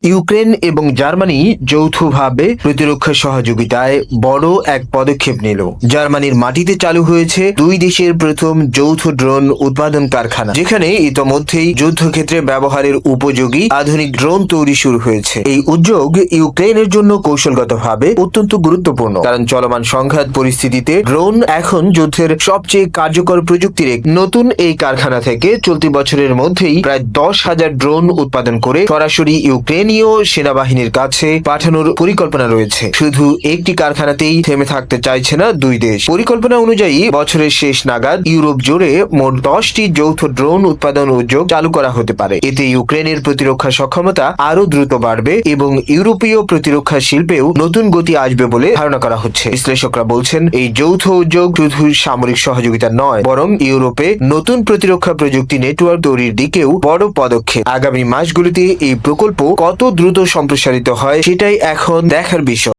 Ukraine এবং Germany যৌথভাবে প্রতিরক্ষা সহযোগিতায় বড় এক পদক্ষেপ নিল। জার্মানির মাটিতে চালু হয়েছে দুই দেশের প্রথম যৌথ ড্রোন উৎপাদন কারখানা, যেখানে ইতোমধ্যেই যুদ্ধক্ষেত্রে ব্যবহারের উপযোগী আধুনিক ড্রোন তৈরি শুরু হয়েছে। এই উদ্যোগ ইউক্রেনের জন্য কৌশলগতভাবে অত্যন্ত গুরুত্বপূর্ণ, কারণ চলমান সংঘাত পরিস্থিতিতে ড্রোন এখন যুদ্ধের সবচেয়ে কার্যকর প্রযুক্তির এক। নতুন এই কারখানা থেকে চলতি বছরের মধ্যেই প্রায় 10,000 ড্রোন উৎপাদন করে সরাসরি ইউক্রেনীয় সেনাবাহিনীর কাছে পাঠানোর পরিকল্পনা রয়েছে। শুধু একটি কারখানাতেই থেমে থাকতে চাইছে না দুই দেশ। পরিকল্পনা অনুযায়ী বছরের শেষ নাগাদ ইউরোপ জুড়ে মোট 10টি যৌথ ড্রোন উৎপাদন উদ্যোগ চালু করা হতে পারে। এতে ইউক্রেনের প্রতিরক্ষা সক্ষমতা আরো দ্রুত বাড়বে এবং ইউরোপীয় প্রতিরক্ষা শিল্পেও নতুন গতি আসবে বলে ধারণা করা হচ্ছে। বিশ্লেষকরা বলছেন, এই যৌথ উদ্যোগ শুধু সামরিক সহযোগিতা নয়, বরং ইউরোপে নতুন প্রতিরক্ষা প্রযুক্তি নেটওয়ার্ক তৈরির দিকেও বড় পদক্ষেপ। আগামী মাসগুলিতে এই প্রকল্প কত দ্রুত সম্প্রসারিত হয় সেটাই এখন দেখার বিষয়।